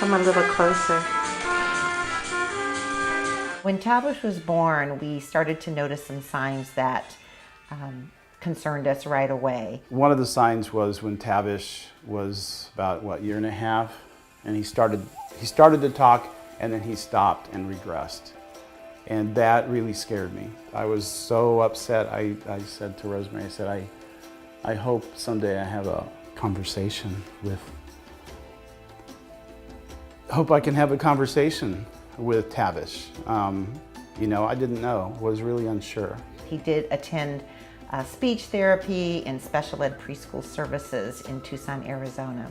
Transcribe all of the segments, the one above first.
Come a little closer. When Tavish was born, we started to notice some signs that concerned us right away. One of the signs was when Tavish was about, year and a half, and he started to talk, and then he stopped and regressed. And that really scared me. I was so upset. I said to Rosemary, I hope someday I have a conversation with, hope I can have a conversation with Tavish. I didn't know, was really unsure. He did attend speech therapy and special ed preschool services in Tucson, Arizona.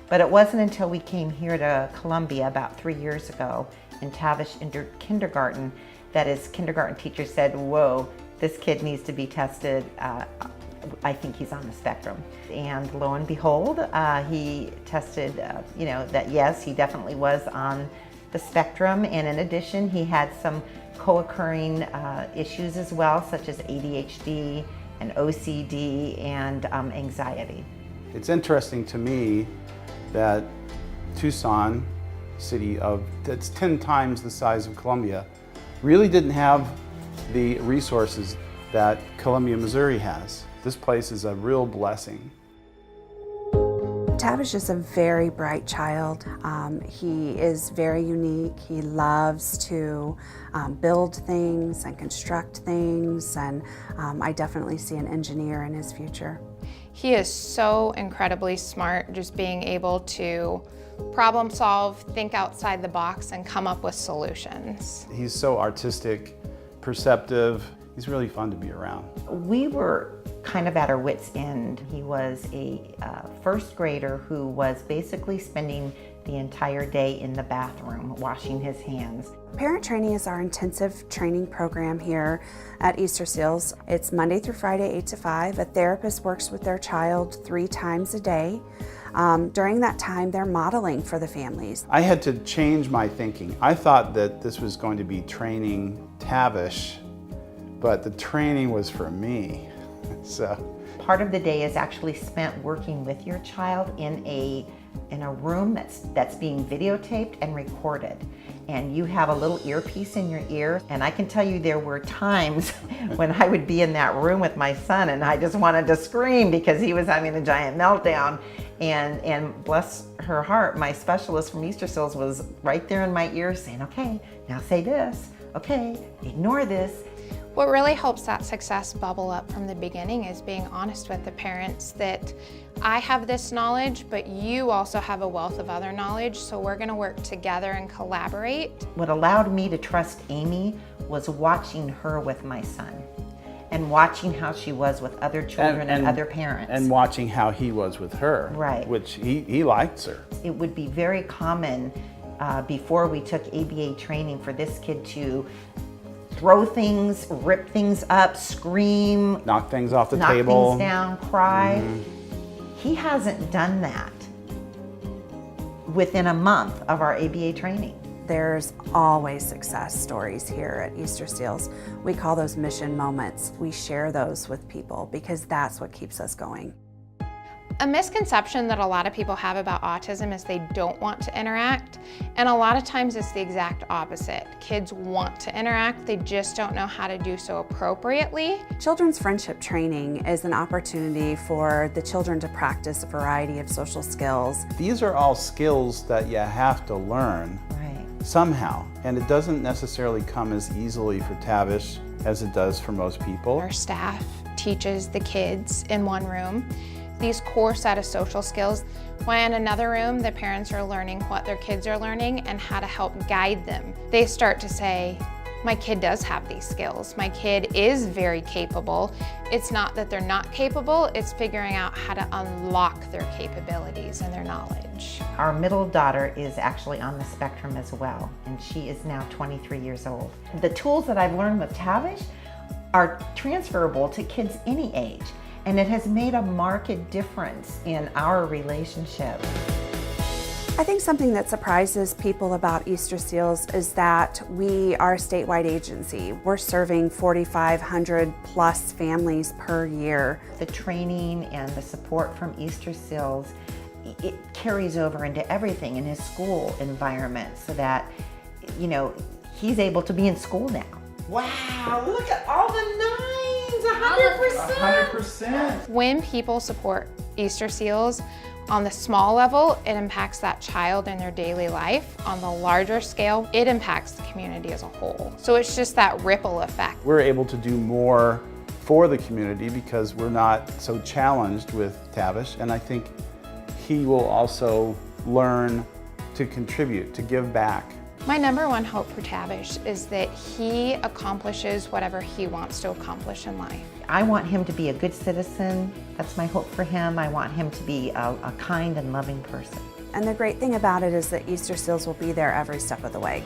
But it wasn't until we came here to Columbia about 3 years ago and Tavish entered kindergarten that his kindergarten teacher said, whoa, this kid needs to be tested. I think he's on the spectrum. And lo and behold, he tested, that yes, he definitely was on the spectrum. And in addition, he had some co-occurring issues as well, such as ADHD and OCD and anxiety. It's interesting to me that Tucson, city that's 10 times the size of Columbia, really didn't have the resources that Columbia, Missouri has. This place is a real blessing. Tavish is a very bright child. He is very unique. He loves to build things and construct things, and I definitely see an engineer in his future. He is so incredibly smart, just being able to problem solve, think outside the box, and come up with solutions. He's so artistic, perceptive. He's really fun to be around. We were kind of at our wits' end. He was a first grader who was basically spending the entire day in the bathroom washing his hands. Parent training is our intensive training program here at Easterseals. It's Monday through Friday, 8 to 5. A therapist works with their child 3 times a day. During that time, they're modeling for the families. I had to change my thinking. I thought that this was going to be training Tavish, but the training was for me. Part of the day is actually spent working with your child in a room that's being videotaped and recorded. And you have a little earpiece in your ear. And I can tell you there were times when I would be in that room with my son and I just wanted to scream because he was having a giant meltdown. And bless her heart, my specialist from Easterseals was right there in my ear saying, okay, now say this, okay, ignore this. What really helps that success bubble up from the beginning is being honest with the parents that I have this knowledge, but you also have a wealth of other knowledge, so we're gonna work together and collaborate. What allowed me to trust Amy was watching her with my son and watching how she was with other children and other parents. And watching how he was with her, right? Which he liked her. It would be very common before we took ABA training for this kid to throw things, rip things up, scream, knock things off the knock table, things down, cry. He hasn't done that within a month of our ABA training. There's always success stories here at Easterseals. We call those mission moments. We share those with people because that's what keeps us going. A misconception that a lot of people have about autism is they don't want to interact, and a lot of times it's the exact opposite. Kids want to interact, they just don't know how to do so appropriately. Children's friendship training is an opportunity for the children to practice a variety of social skills. These are all skills that you have to learn somehow, and it doesn't necessarily come as easily for Tavish as it does for most people. Our staff teaches the kids in one room these core set of social skills, while in another room the parents are learning what their kids are learning and how to help guide them. They start to say, my kid does have these skills, my kid is very capable. It's not that they're not capable, it's figuring out how to unlock their capabilities and their knowledge. Our middle daughter is actually on the spectrum as well, and she is now 23 years old. The tools that I've learned with Tavish are transferable to kids any age. And it has made a marked difference in our relationship. I think something that surprises people about Easterseals is that we are a statewide agency. We're serving 4,500 plus families per year. The training and the support from Easterseals it carries over into everything in his school environment, so that, you know, he's able to be in school now. Wow, look at all the nines, 100%. 100%. When people support Easterseals, on the small level, it impacts that child in their daily life. On the larger scale, it impacts the community as a whole. So it's just that ripple effect. We're able to do more for the community because we're not so challenged with Tavish, and I think he will also learn to contribute, to give back. My number one hope for Tavish is that he accomplishes whatever he wants to accomplish in life. I want him to be a good citizen. That's my hope for him. I want him to be a kind and loving person. And the great thing about it is that Easterseals will be there every step of the way.